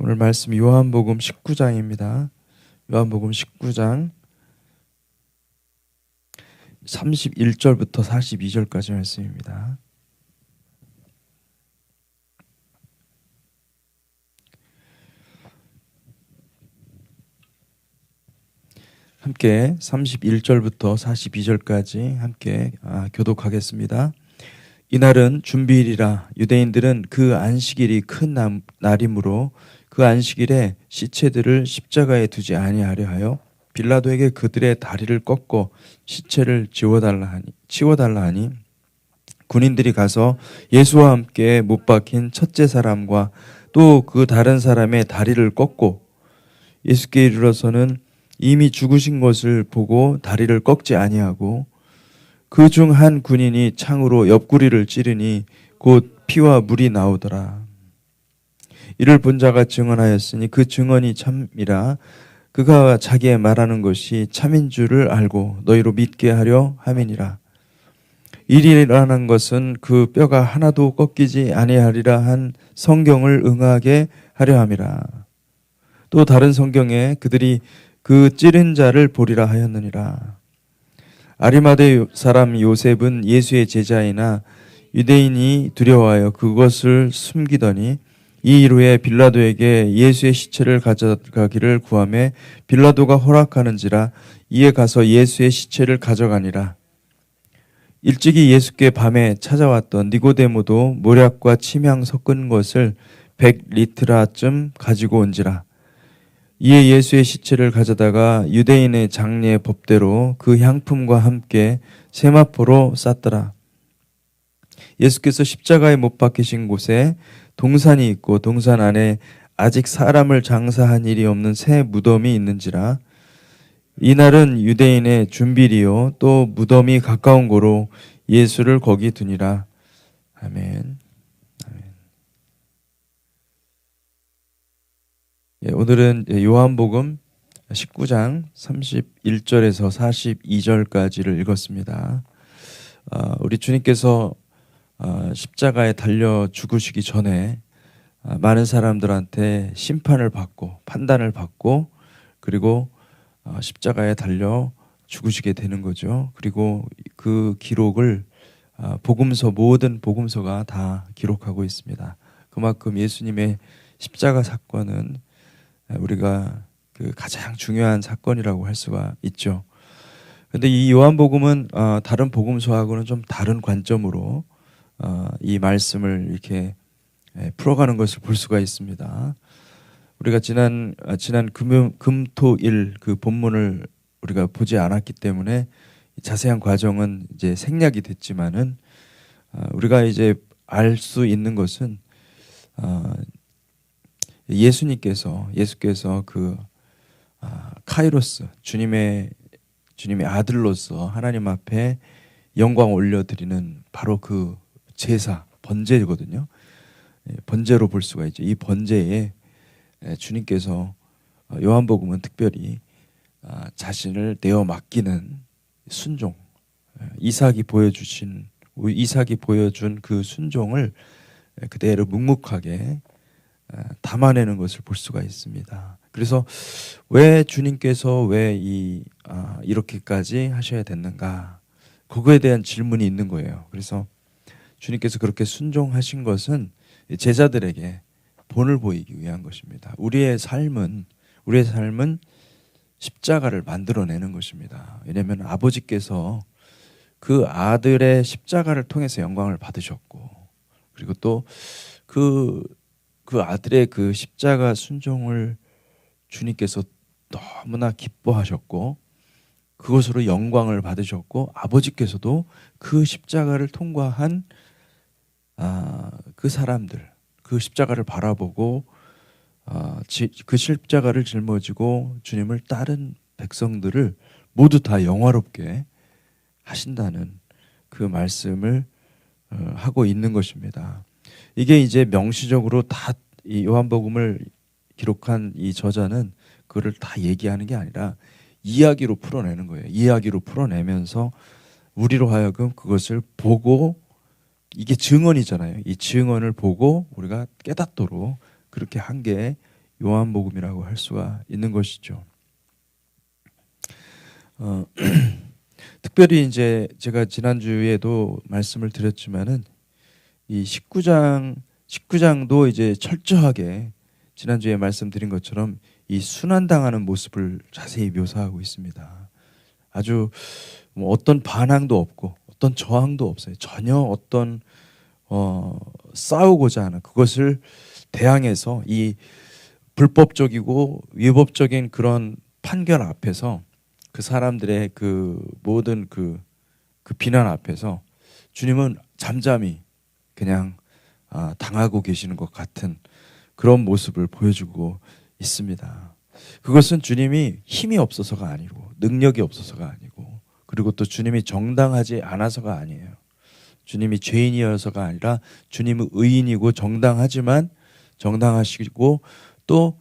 오늘 말씀 요한복음 19장입니다. 요한복음 19장 31절부터 42절까지 말씀입니다. 함께 31절부터 42절까지 함께 교독하겠습니다. 이날은 준비일이라 유대인들은 그 안식일이 큰 날이므로 그 안식일에 시체들을 십자가에 두지 아니하려 하여 빌라도에게 그들의 다리를 꺾고 시체를 치워달라 하니 군인들이 가서 예수와 함께 못 박힌 첫째 사람과 또 그 다른 사람의 다리를 꺾고 예수께 이르러서는 이미 죽으신 것을 보고 다리를 꺾지 아니하고 그 중 한 군인이 창으로 옆구리를 찌르니 곧 피와 물이 나오더라. 이를 본 자가 증언하였으니 그 증언이 참이라. 그가 자기의 말하는 것이 참인 줄을 알고 너희로 믿게 하려 함이니라. 일이 일어난 것은 그 뼈가 하나도 꺾이지 아니하리라 한 성경을 응하게 하려 함이라. 또 다른 성경에 그들이 그 찌른 자를 보리라 하였느니라. 아리마대 사람 요셉은 예수의 제자이나 유대인이 두려워하여 그것을 숨기더니 이 일 후에 빌라도에게 예수의 시체를 가져가기를 구하매 빌라도가 허락하는지라. 이에 가서 예수의 시체를 가져가니라. 일찍이 예수께 밤에 찾아왔던 니고데모도 모략과 침향 섞은 것을 100리트라쯤 가지고 온지라. 이에 예수의 시체를 가져다가 유대인의 장례 법대로 그 향품과 함께 세마포로 쌌더라. 예수께서 십자가에 못 박히신 곳에 동산이 있고 동산 안에 아직 사람을 장사한 일이 없는 새 무덤이 있는지라. 이날은 유대인의 준비리요 또 무덤이 가까운 고로 예수를 거기 두니라. 아멘. 오늘은 요한복음 19장 31절에서 42절까지를 읽었습니다. 우리 주님께서 십자가에 달려 죽으시기 전에 많은 사람들한테 심판을 받고 판단을 받고 그리고 십자가에 달려 죽으시게 되는 거죠. 그리고 그 기록을 모든 복음서가 다 기록하고 있습니다. 그만큼 예수님의 십자가 사건은 우리가 그 가장 중요한 사건이라고 할 수가 있죠. 그런데 이 요한복음은 다른 복음서하고는 좀 다른 관점으로 이 말씀을 이렇게 풀어가는 것을 볼 수가 있습니다. 우리가 지난 금토일 그 본문을 우리가 보지 않았기 때문에 자세한 과정은 이제 생략이 됐지만은 우리가 이제 알 수 있는 것은 예수께서 그 카이로스 주님의 아들로서 하나님 앞에 영광 올려드리는 바로 그 제사 번제거든요. 번제로 볼 수가 있죠. 이 번제에 주님께서 요한복음은 특별히 자신을 내어 맡기는 순종, 이삭이 보여준 그 순종을 그대로 묵묵하게 담아내는 것을 볼 수가 있습니다. 그래서 왜 주님께서 이렇게까지 하셔야 됐는가? 그거에 대한 질문이 있는 거예요. 그래서 주님께서 그렇게 순종하신 것은 제자들에게 본을 보이기 위한 것입니다. 우리의 삶은 십자가를 만들어내는 것입니다. 왜냐하면 아버지께서 그 아들의 십자가를 통해서 영광을 받으셨고 그리고 또 그 아들의 그 십자가 순종을 주님께서 너무나 기뻐하셨고 그것으로 영광을 받으셨고 아버지께서도 그 십자가를 통과한 그 사람들 그 십자가를 바라보고 그 십자가를 짊어지고 주님을 따른 백성들을 모두 다 영화롭게 하신다는 그 말씀을 하고 있는 것입니다. 이게 이제 명시적으로 다 이 요한복음을 기록한 이 저자는 그거를 다 얘기하는 게 아니라 이야기로 풀어내는 거예요. 이야기로 풀어내면서 우리로 하여금 그것을 보고 이게 증언이잖아요. 이 증언을 보고 우리가 깨닫도록 그렇게 한 게 요한복음이라고 할 수가 있는 것이죠. 특별히 이제 제가 지난주에도 말씀을 드렸지만은 이 19장도 이제 철저하게 지난주에 말씀드린 것처럼 이 순환당하는 모습을 자세히 묘사하고 있습니다. 아주 뭐 어떤 반항도 없고 어떤 저항도 없어요. 전혀 어떤 싸우고자 하는 그것을 대항해서 이 불법적이고 위법적인 그런 판결 앞에서 그 사람들의 그 모든 그 비난 앞에서 주님은 잠잠히 그냥 당하고 계시는 것 같은 그런 모습을 보여주고 있습니다. 그것은 주님이 힘이 없어서가 아니고 능력이 없어서가 아니고 그리고 또 주님이 정당하지 않아서가 아니에요. 주님이 죄인이어서가 아니라 주님은 의인이고 정당하시고 또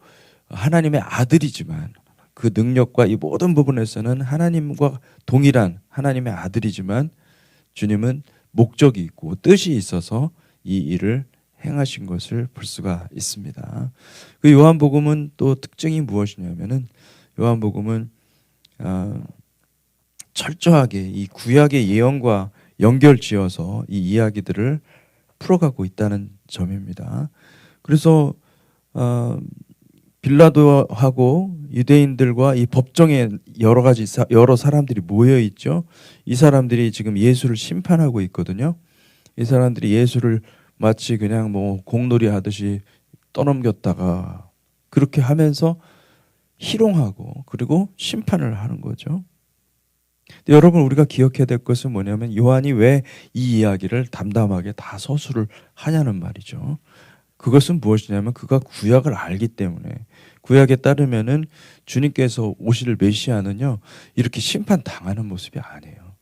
하나님의 아들이지만 그 능력과 이 모든 부분에서는 하나님과 동일한 하나님의 아들이지만 주님은 목적이 있고 뜻이 있어서 이 일을 행하신 것을 볼 수가 있습니다. 그 요한복음은 또 특징이 무엇이냐면은 요한복음은 철저하게 이 구약의 예언과 연결지어서 이 이야기들을 풀어가고 있다는 점입니다. 그래서 빌라도하고 유대인들과 이 법정에 여러 사람들이 모여 있죠. 이 사람들이 지금 예수를 심판하고 있거든요. 이 사람들이 예수를 마치 그냥 뭐 공놀이 하듯이 떠넘겼다가 그렇게 하면서 희롱하고 그리고 심판을 하는 거죠. 근데 여러분 우리가 기억해야 될 것은 뭐냐면 요한이 왜 이 이야기를 담담하게 다 서술을 하냐는 말이죠. 그것은 무엇이냐면 그가 구약을 알기 때문에 구약에 따르면은 주님께서 오실 메시아는요 이렇게 심판당하는 모습이 아니에요.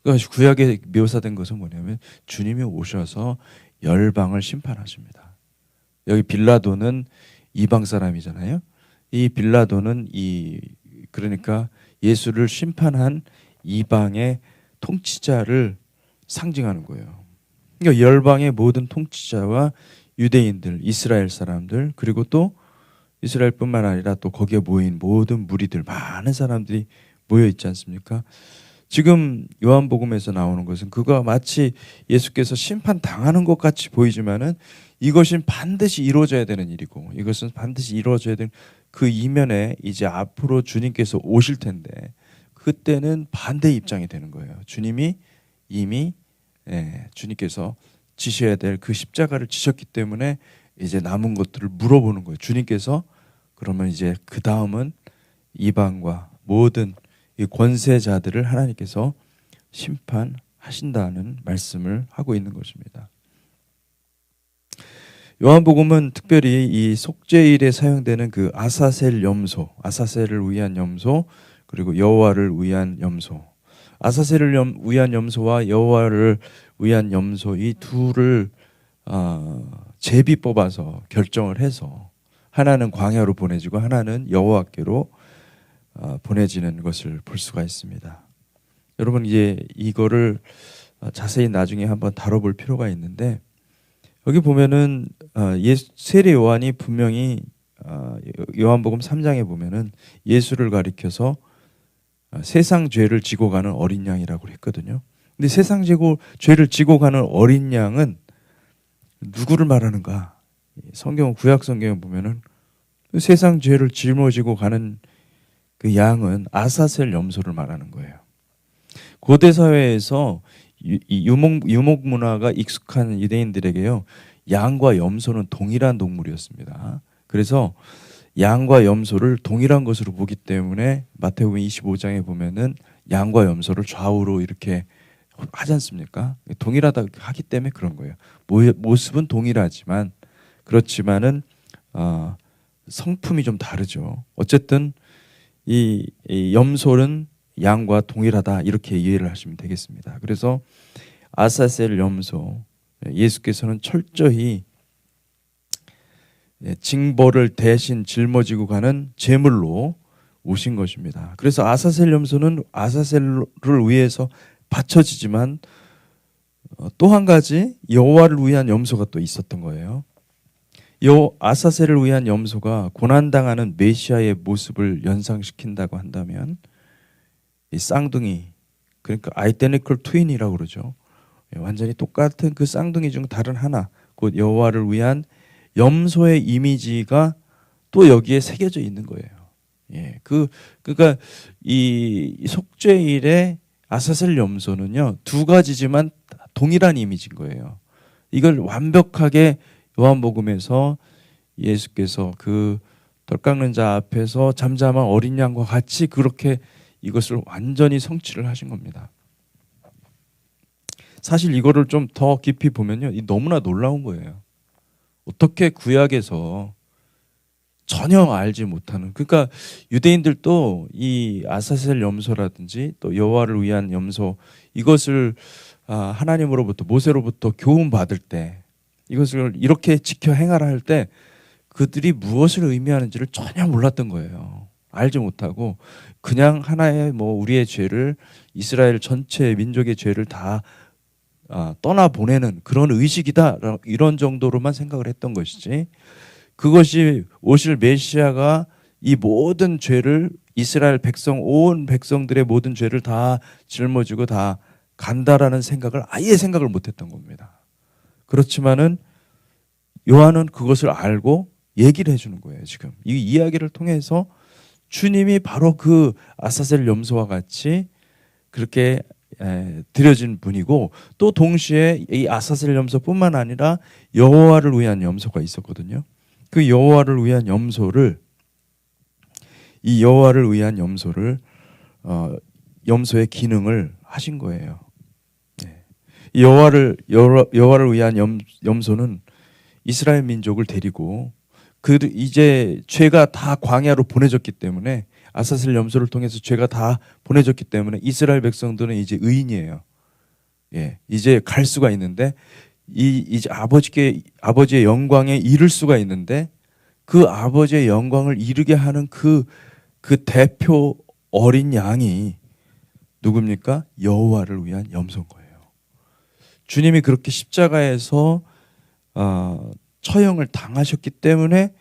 그러니까 구약에 묘사된 것은 뭐냐면 주님이 오셔서 열방을 심판하십니다. 여기 빌라도는 이방 사람이잖아요. 이 빌라도는 그러니까 예수를 심판한 이방의 통치자를 상징하는 거예요. 그러니까 열방의 모든 통치자와 유대인들, 이스라엘 사람들, 그리고 또 이스라엘뿐만 아니라 또 거기에 모인 모든 무리들, 많은 사람들이 모여 있지 않습니까? 지금 요한복음에서 나오는 것은 그가 마치 예수께서 심판당하는 것 같이 보이지만은 이것은 반드시 이루어져야 되는 일이고 이것은 반드시 이루어져야 되는 그 이면에 이제 앞으로 주님께서 오실 텐데 그때는 반대 입장이 되는 거예요. 주님이 이미 주님께서 지셔야 될 그 십자가를 지셨기 때문에 이제 남은 것들을 물어보는 거예요. 주님께서 그러면 이제 그 다음은 이방과 모든 이 권세자들을 하나님께서 심판하신다는 말씀을 하고 있는 것입니다. 요한복음은 특별히 이 속죄일에 사용되는 그 아사셀 염소, 아사셀을 위한 염소, 그리고 여호와를 위한 염소, 아사셀을 위한 염소와 여호와를 위한 염소 이 둘을 제비 뽑아서 결정을 해서 하나는 광야로 보내지고 하나는 여호와께로 보내지는 것을 볼 수가 있습니다. 여러분 이제 이거를 자세히 나중에 한번 다뤄볼 필요가 있는데 여기 보면은 세례 요한이 분명히 요한복음 3장에 보면은 예수를 가리켜서 세상 죄를 지고 가는 어린 양이라고 했거든요. 근데 세상 죄를 지고 가는 어린 양은 누구를 말하는가? 구약 성경에 보면은 세상 죄를 짊어지고 가는 그 양은 아사셀 염소를 말하는 거예요. 고대 사회에서 유목 문화가 익숙한 유대인들에게요, 양과 염소는 동일한 동물이었습니다. 그래서 양과 염소를 동일한 것으로 보기 때문에 마태복음 25장에 보면은 양과 염소를 좌우로 이렇게 하지 않습니까? 동일하다 하기 때문에 그런 거예요. 모습은 동일하지만 그렇지만은 성품이 좀 다르죠. 어쨌든 이 염소는 양과 동일하다 이렇게 이해를 하시면 되겠습니다. 그래서 아사셀 염소 예수께서는 철저히 징벌을 대신 짊어지고 가는 제물로 오신 것입니다. 그래서 아사셀 염소는 아사셀을 위해서 바쳐지지만 또 한 가지 여호와를 위한 염소가 또 있었던 거예요. 요 아사셀을 위한 염소가 고난당하는 메시아의 모습을 연상시킨다고 한다면 이 쌍둥이, 그러니까 아이데니컬 트윈이라고 그러죠. 완전히 똑같은 그 쌍둥이 중 다른 하나, 곧 여호와를 위한 염소의 이미지가 또 여기에 새겨져 있는 거예요. 예, 그러니까 이 속죄일의 아사셀 염소는요, 두 가지지만 동일한 이미지인 거예요. 이걸 완벽하게 요한복음에서 예수께서 그 덜 깎는 자 앞에서 잠잠한 어린 양과 같이 그렇게 이것을 완전히 성취를 하신 겁니다. 사실 이거를 좀 더 깊이 보면요, 너무나 놀라운 거예요. 어떻게 구약에서 전혀 알지 못하는, 그러니까 유대인들도 이 아사셀 염소라든지 또 여호와를 위한 염소, 이것을 하나님으로부터, 모세로부터 교훈 받을 때, 이것을 이렇게 지켜 행하라 할 때 그들이 무엇을 의미하는지를 전혀 몰랐던 거예요. 알지 못하고 그냥 하나의 우리의 죄를, 이스라엘 전체 민족의 죄를 다 떠나 보내는 그런 의식이다, 이런 정도로만 생각을 했던 것이지, 그것이 오실 메시아가 이 모든 죄를, 이스라엘 백성, 온 백성들의 모든 죄를 다 짊어지고 다 간다라는 생각을 아예 생각을 못했던 겁니다. 그렇지만은 요한은 그것을 알고 얘기를 해주는 거예요. 지금 이 이야기를 통해서 주님이 바로 그 아사셀 염소와 같이 그렇게 드려진 분이고, 또 동시에 이 아사셀 염소뿐만 아니라 여호와를 위한 염소가 있었거든요. 그 여호와를 위한 염소를, 이 여호와를 위한 염소를 염소의 기능을 하신 거예요. 이 여호와를 위한 염소는 이스라엘 민족을 데리고 이제 죄가 다 광야로 보내졌기 때문에, 아사셀 염소를 통해서 죄가 다 보내졌기 때문에 이스라엘 백성들은 이제 의인이에요. 예, 이제 갈 수가 있는데, 이제 아버지의 영광에 이를 수가 있는데, 그 아버지의 영광을 이루게 하는 그 대표 어린 양이 누굽니까? 여호와를 위한 염소인 거예요. 주님이 그렇게 십자가에서 처형을 당하셨기 때문에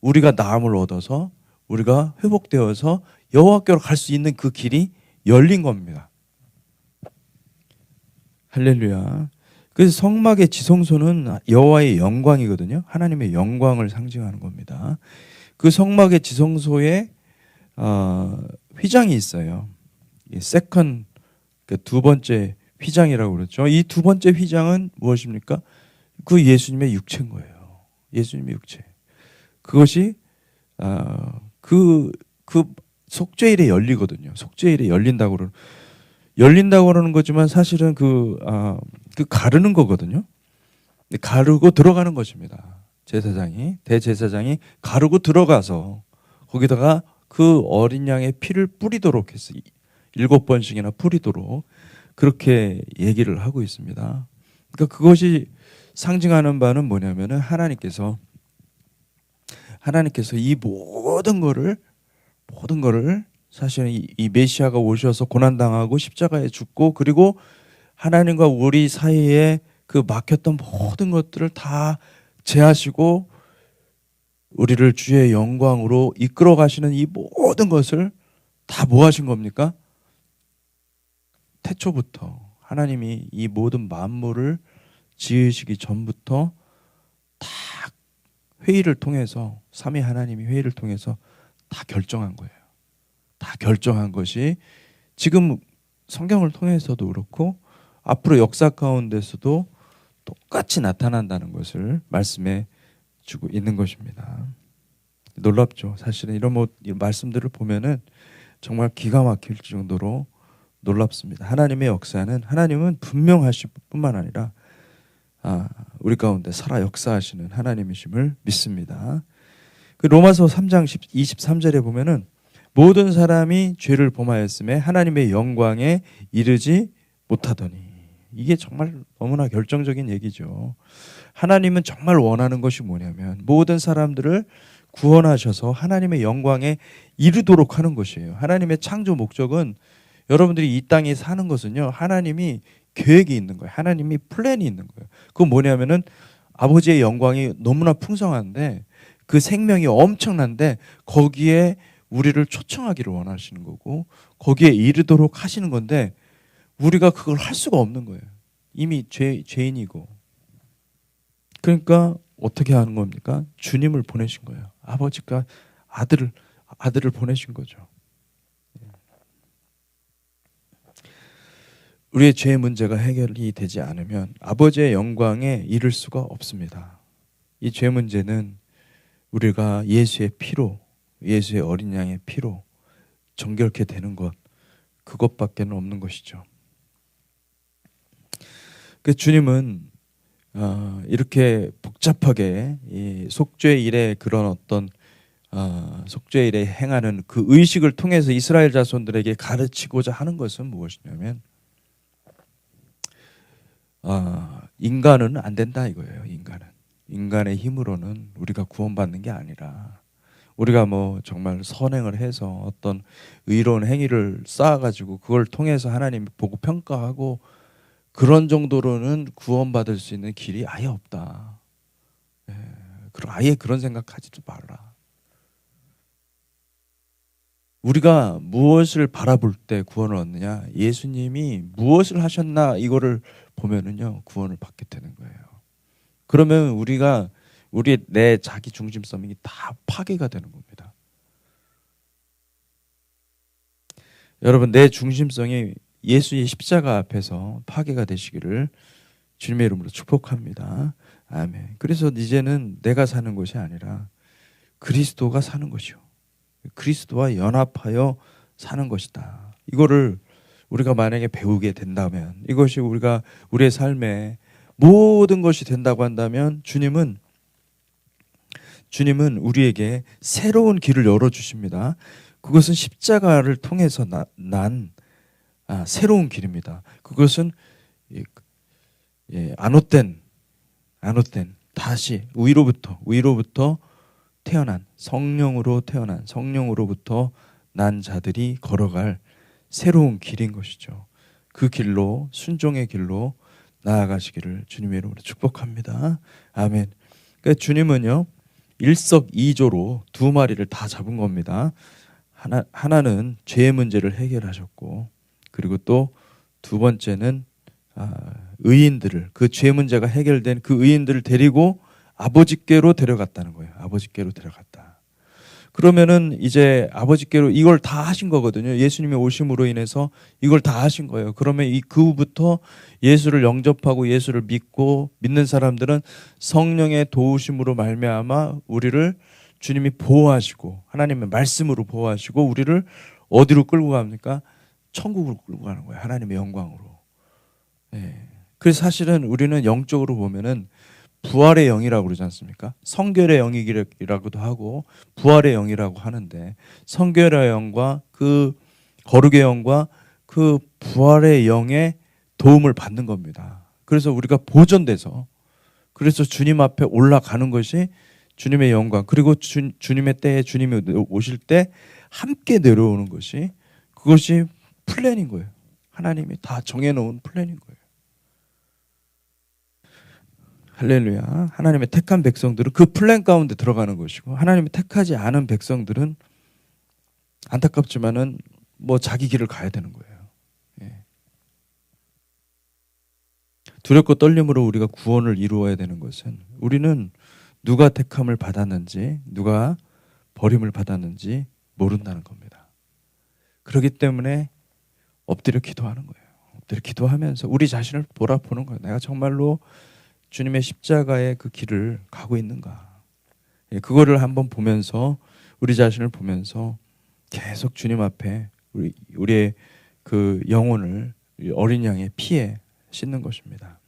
우리가 나음을 얻어서, 우리가 회복되어서 여호와께로 갈 수 있는 그 길이 열린 겁니다. 할렐루야. 그래서 성막의 지성소는 여호와의 영광이거든요. 하나님의 영광을 상징하는 겁니다. 그 성막의 지성소에 휘장이 있어요. 세컨, 두 번째 휘장이라고 그러죠. 이 두 번째 휘장은 무엇입니까? 그 예수님의 육체인 거예요. 예수님의 육체. 그것이 그 속죄일에 열리거든요. 속죄일에 열린다고 그러는 거지만 사실은 그 가르는 거거든요. 가르고 들어가는 것입니다. 대제사장이 가르고 들어가서 거기다가 그 어린 양의 피를 뿌리도록 했어요. 7번씩이나 뿌리도록 그렇게 얘기를 하고 있습니다. 그러니까 그것이 상징하는 바는 뭐냐면은 하나님께서 이 모든 거를 사실은 이 메시아가 오셔서 고난당하고 십자가에 죽고, 그리고 하나님과 우리 사이에 그 막혔던 모든 것들을 다 제하시고 우리를 주의 영광으로 이끌어 가시는 이 모든 것을 다 뭐 하신 겁니까? 태초부터 하나님이 이 모든 만물을 지으시기 전부터 다 회의를 통해서, 삼위 하나님이 회의를 통해서 다 결정한 거예요. 다 결정한 것이 지금 성경을 통해서도 그렇고 앞으로 역사 가운데서도 똑같이 나타난다는 것을 말씀해 주고 있는 것입니다. 놀랍죠. 사실은 이런 말씀들을 보면은 정말 기가 막힐 정도로 놀랍습니다. 하나님의 역사는, 하나님은 분명하실 뿐만 아니라 우리 가운데 살아 역사하시는 하나님이심을 믿습니다. 그 로마서 3장 23절에 보면은 모든 사람이 죄를 범하였음에 하나님의 영광에 이르지 못하더니, 이게 정말 너무나 결정적인 얘기죠. 하나님은 정말 원하는 것이 뭐냐면 모든 사람들을 구원하셔서 하나님의 영광에 이르도록 하는 것이에요. 하나님의 창조 목적은, 여러분들이 이 땅에 사는 것은요, 하나님이 계획이 있는 거예요. 하나님이 플랜이 있는 거예요. 그건 뭐냐면은 아버지의 영광이 너무나 풍성한데 그 생명이 엄청난데 거기에 우리를 초청하기를 원하시는 거고 거기에 이르도록 하시는 건데 우리가 그걸 할 수가 없는 거예요. 이미 죄인이고. 그러니까 어떻게 하는 겁니까? 주님을 보내신 거예요. 아버지가 아들을 보내신 거죠. 우리의 죄 문제가 해결이 되지 않으면 아버지의 영광에 이를 수가 없습니다. 이 죄 문제는 우리가 예수의 피로, 예수의 어린 양의 피로 정결케 되는 것, 그것밖에는 없는 것이죠. 그 주님은 이렇게 복잡하게 이 속죄 일에 그런 어떤 속죄 일에 행하는 그 의식을 통해서 이스라엘 자손들에게 가르치고자 하는 것은 무엇이냐면 인간은 안 된다 이거예요. 인간의 힘으로는 우리가 구원받는 게 아니라 우리가 뭐 정말 선행을 해서 어떤 의로운 행위를 쌓아가지고 그걸 통해서 하나님이 보고 평가하고 그런 정도로는 구원받을 수 있는 길이 아예 없다. 그럼 아예 그런 생각하지도 말라. 우리가 무엇을 바라볼 때 구원을 얻느냐? 예수님이 무엇을 하셨나 이거를 보면은요 구원을 받게 되는 거예요. 그러면 우리의 내 자기 중심성이 다 파괴가 되는 겁니다. 여러분 내 중심성이 예수의 십자가 앞에서 파괴가 되시기를 주님의 이름으로 축복합니다. 아멘. 그래서 이제는 내가 사는 것이 아니라 그리스도가 사는 것이요. 그리스도와 연합하여 사는 것이다. 이거를 우리가 만약에 배우게 된다면 이것이 우리의 삶에 모든 것이 된다고 한다면 주님은 우리에게 새로운 길을 열어주십니다. 그것은 십자가를 통해서 난 새로운 길입니다. 그것은 안옷된 다시 위로부터 태어난 성령으로부터 난 자들이 걸어갈 새로운 길인 것이죠. 그 길로 순종의 길로 나아가시기를 주님의 이름으로 축복합니다. 아멘. 그러니까 주님은요 일석이조로 두 마리를 다 잡은 겁니다. 하나는 죄의 문제를 해결하셨고 그리고 또 두 번째는 의인들을 그 죄 문제가 해결된 그 의인들을 데리고 아버지께로 데려갔다는 거예요. 아버지께로 데려갔다. 그러면은 이제 아버지께로 이걸 다 하신 거거든요. 예수님의 오심으로 인해서 이걸 다 하신 거예요. 그러면 그 후부터 예수를 영접하고 예수를 믿는 사람들은 성령의 도우심으로 말미암아 우리를 주님이 보호하시고 하나님의 말씀으로 보호하시고 우리를 어디로 끌고 갑니까? 천국으로 끌고 가는 거예요. 하나님의 영광으로. 그래서 사실은 우리는 영적으로 보면은 부활의 영이라고 그러지 않습니까? 성결의 영이라고도 하고 부활의 영이라고 하는데 성결의 영과 그 거룩의 영과 그 부활의 영의 도움을 받는 겁니다. 그래서 우리가 보존돼서 그래서 주님 앞에 올라가는 것이 주님의 영광 그리고 주님의 때에 주님이 오실 때 함께 내려오는 것이 그것이 플랜인 거예요. 하나님이 다 정해놓은 플랜인 거예요. 할렐루야. 하나님의 택한 백성들은 그 플랜 가운데 들어가는 것이고 하나님이 택하지 않은 백성들은 안타깝지만은 뭐 자기 길을 가야 되는 거예요. 두렵고 떨림으로 우리가 구원을 이루어야 되는 것은 우리는 누가 택함을 받았는지 누가 버림을 받았는지 모른다는 겁니다. 그렇기 때문에 엎드려 기도하는 거예요. 엎드려 기도하면서 우리 자신을 돌아보는 거예요. 내가 정말로 주님의 십자가의 그 길을 가고 있는가? 그거를 한번 보면서 우리 자신을 보면서 계속 주님 앞에 우리의 그 영혼을 어린 양의 피에 씻는 것입니다.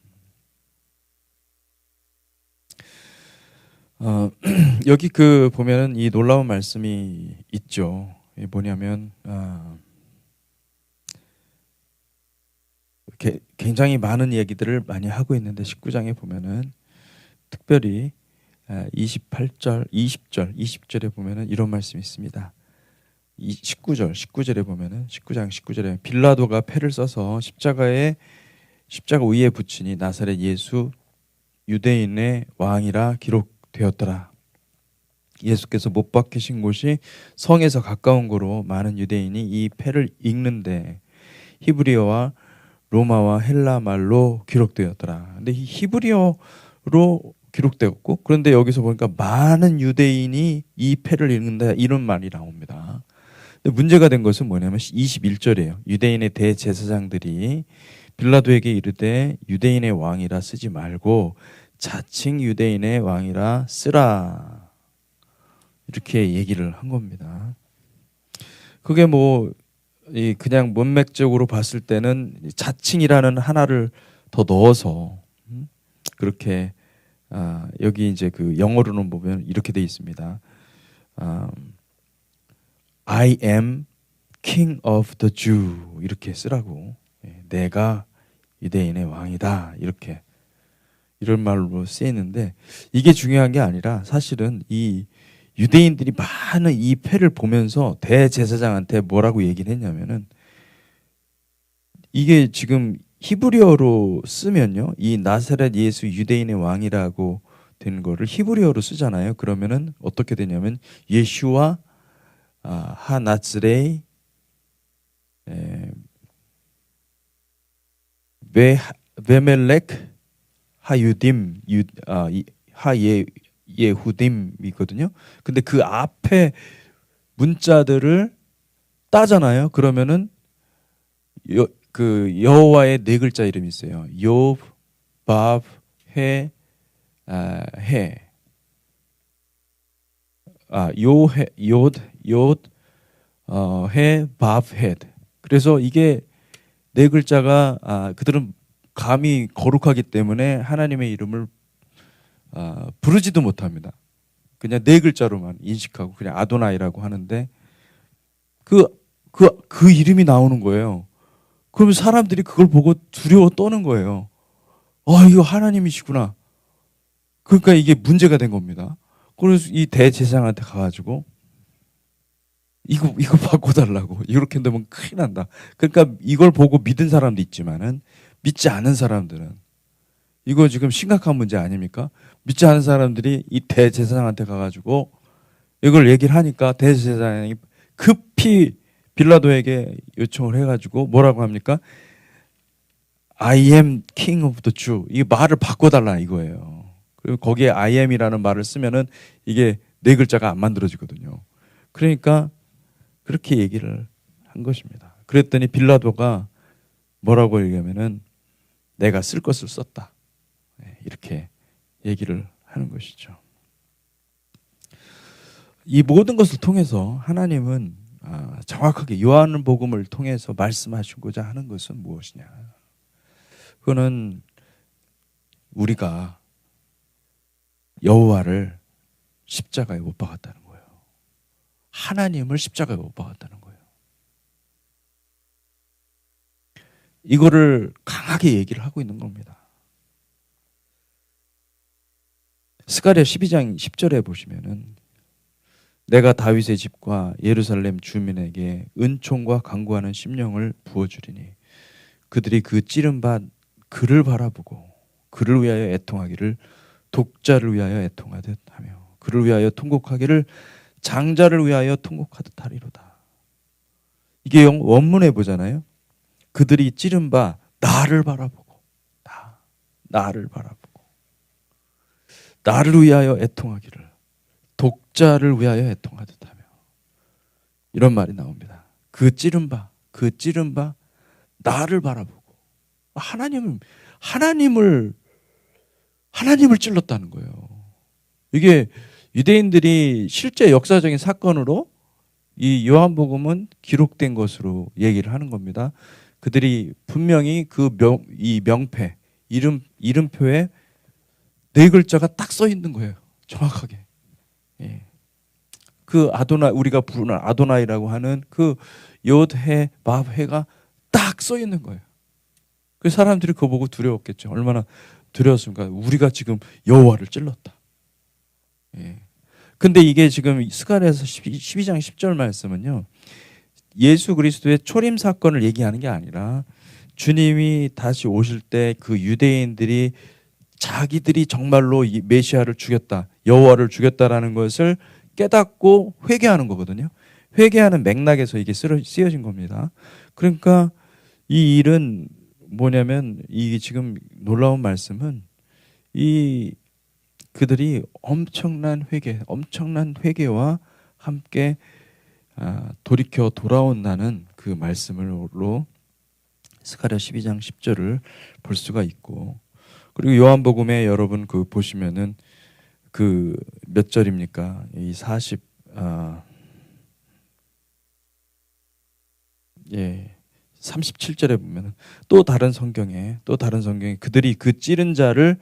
여기 그 보면은 이 놀라운 말씀이 있죠. 뭐냐면 굉장히 많은 얘기들을 많이 하고 있는데 19장에 보면은 특별히 28절, 20절에 보면은 이런 말씀이 있습니다. 19절에 보면은 19장 19절에 빌라도가 패를 써서 십자가 위에 붙이니 나사렛 예수 유대인의 왕이라 기록되었더라. 예수께서 못 박히신 곳이 성에서 가까운 거로 많은 유대인이 이 패를 읽는데 히브리어와 로마와 헬라 말로 기록되었더라. 근데 이 히브리어로 기록되었고, 그런데 여기서 보니까 많은 유대인이 이 패를 읽는다 이런 말이 나옵니다. 근데 문제가 된 것은 뭐냐면 21절이에요. 유대인의 대제사장들이 빌라도에게 이르되 유대인의 왕이라 쓰지 말고 자칭 유대인의 왕이라 쓰라. 이렇게 얘기를 한 겁니다. 그게 뭐 그냥 문맥적으로 봤을 때는 자칭이라는 하나를 더 넣어서 그렇게 여기 이제 그 영어로는 보면 이렇게 돼 있습니다. I am king of the Jew 이렇게 쓰라고. 내가 유대인의 왕이다 이렇게 이런 말로 쓰이는데 이게 중요한 게 아니라 사실은 이 유대인들이 많은 이 패를 보면서 대제사장한테 뭐라고 얘기를 했냐면은 이게 지금 히브리어로 쓰면요. 이 나사렛 예수 유대인의 왕이라고 된 거를 히브리어로 쓰잖아요. 그러면은 어떻게 되냐면 예슈와 하 나츠레이 베멜렉 하유딤 예후딤이거든요. 근데 그 앞에 문자들을 따잖아요. 그러면은 그 여호와의 네 글자 이름이 있어요. 욥, 밥, 해, 해. 요해, 욤, 해, 밥, 해. 그래서 이게 네 글자가 그들은 감히 거룩하기 때문에 하나님의 이름을 부르지도 못합니다. 그냥 네 글자로만 인식하고 그냥 아도나이라고 하는데 그 이름이 나오는 거예요. 그러면 사람들이 그걸 보고 두려워 떠는 거예요. 이거 하나님이시구나. 그러니까 이게 문제가 된 겁니다. 그래서 이 대제사장한테 가가지고 이거 바꿔달라고. 이렇게 되면 큰일 난다. 그러니까 이걸 보고 믿은 사람도 있지만은 믿지 않은 사람들은 이거 지금 심각한 문제 아닙니까? 믿지 않은 사람들이 이 대제사장한테 가가지고 이걸 얘기를 하니까 대제사장이 급히 빌라도에게 요청을 해가지고 뭐라고 합니까? I am king of the Jew. 이 말을 바꿔달라 이거예요. 그리고 거기에 I am이라는 말을 쓰면은 이게 네 글자가 안 만들어지거든요. 그러니까 그렇게 얘기를 한 것입니다. 그랬더니 빌라도가 뭐라고 얘기하면은 내가 쓸 것을 썼다. 이렇게 얘기를 하는 것이죠. 이 모든 것을 통해서 하나님은 정확하게 요한복음을 통해서 말씀하시고자 하는 것은 무엇이냐? 그거는 우리가 여호와를 십자가에 못 박았다는 거예요. 하나님을 십자가에 못 박았다는 거예요. 이거를 강하게 얘기를 하고 있는 겁니다. 스가랴 12장 10절에 보시면은 내가 다윗의 집과 예루살렘 주민에게 은총과 간구하는 심령을 부어주리니 그들이 그 찌른 바 그를 바라보고 그를 위하여 애통하기를 독자를 위하여 애통하듯 하며 그를 위하여 통곡하기를 장자를 위하여 통곡하듯 하리로다. 이게 원문에 보잖아요. 그들이 찌른 바 나를 바라보고 나를 바라보고 나를 위하여 애통하기를 독자를 위하여 애통하듯 하며 이런 말이 나옵니다. 그 찌른 바 나를 바라보고 하나님을 찔렀다는 거예요. 이게 유대인들이 실제 역사적인 사건으로 이 요한복음은 기록된 것으로 얘기를 하는 겁니다. 그들이 분명히 이 명패 이름표에 네 글자가 딱 써 있는 거예요. 정확하게. 예. 그 우리가 부르는 아도나이라고 하는 그 욤해 밥해가 딱 써 있는 거예요. 그 사람들이 그거 보고 두려웠겠죠. 얼마나 두려웠습니까? 우리가 지금 여호와를 찔렀다. 예. 근데 이게 지금 스가랴에서 12장 10절 말씀은요. 예수 그리스도의 초림 사건을 얘기하는 게 아니라 주님이 다시 오실 때 그 유대인들이 자기들이 정말로 이 메시아를 죽였다, 여호와를 죽였다라는 것을 깨닫고 회개하는 거거든요. 회개하는 맥락에서 이게 쓰여진 겁니다. 그러니까 이 일은 뭐냐면, 이 지금 놀라운 말씀은 이 그들이 엄청난 회개와 함께 돌이켜 돌아온다는 그 말씀으로 스가랴 12장 10절을 볼 수가 있고, 그리고 요한복음에 여러분 그 보시면은 그 몇 절입니까? 이 37절에 보면은 또 다른 성경에 그들이 그 찌른 자를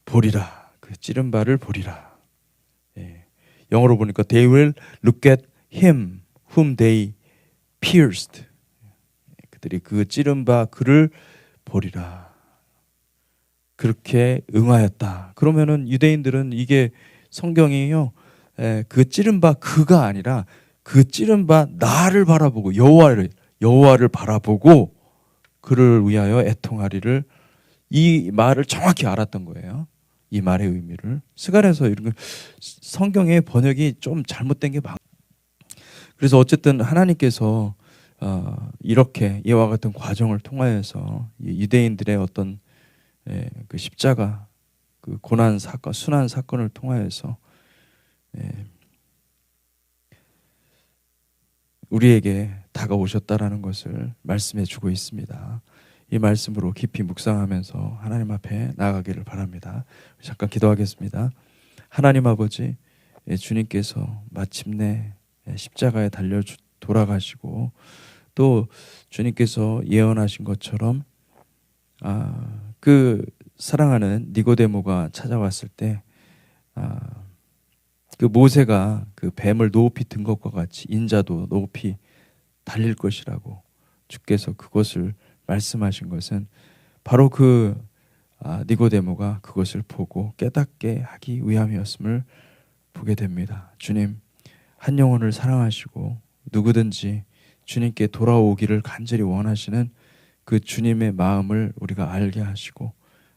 보리라. 그 찌른 바를 보리라. 예. 영어로 보니까 they will look at him whom they pierced. 그들이 그 찌른 바 그를 보리라. 그렇게 응하였다. 그러면은 유대인들은 이게 성경이요, 그 찌른 바 그가 아니라 그 찌른 바 나를 바라보고 여호와를 바라보고 그를 위하여 애통하리를, 이 말을 정확히 알았던 거예요. 이 말의 의미를. 스가랴서 이런 거 성경의 번역이 좀 잘못된 게 많아요. 그래서 어쨌든 하나님께서 이렇게 이와 같은 과정을 통하여서 유대인들의 어떤 그 십자가, 그 고난 사건, 순환 사건을 통하여서 우리에게 다가오셨다라는 것을 말씀해 주고 있습니다. 이 말씀으로 깊이 묵상하면서 하나님 앞에 나아가기를 바랍니다. 잠깐 기도하겠습니다. 하나님 아버지, 주님께서 마침내 십자가에 달려 돌아가시고 또 주님께서 예언하신 것처럼 그 사랑하는 니고데모가 찾아왔을 때 그 모세가 그 뱀을 높이 든 것과 같이 인자도 높이 달릴 것이라고 주께서 그것을 말씀하신 것은 바로 그 니고데모가 그것을 보고 깨닫게 하기 위함이었음을 보게 됩니다. 주님, 한 영혼을 사랑하시고 누구든지 주님께 돌아오기를 간절히 원하시는 그 주님의 마음을 우리가 알게 하시고,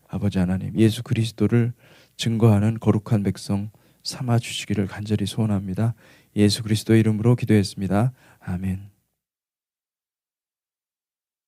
아버지 하나님, 예수 그리스도를 증거하는 거룩한 백성 삼아 주시기를 간절히 소원합니다. 예수 그리스도의 이름으로 기도했습니다. 아멘.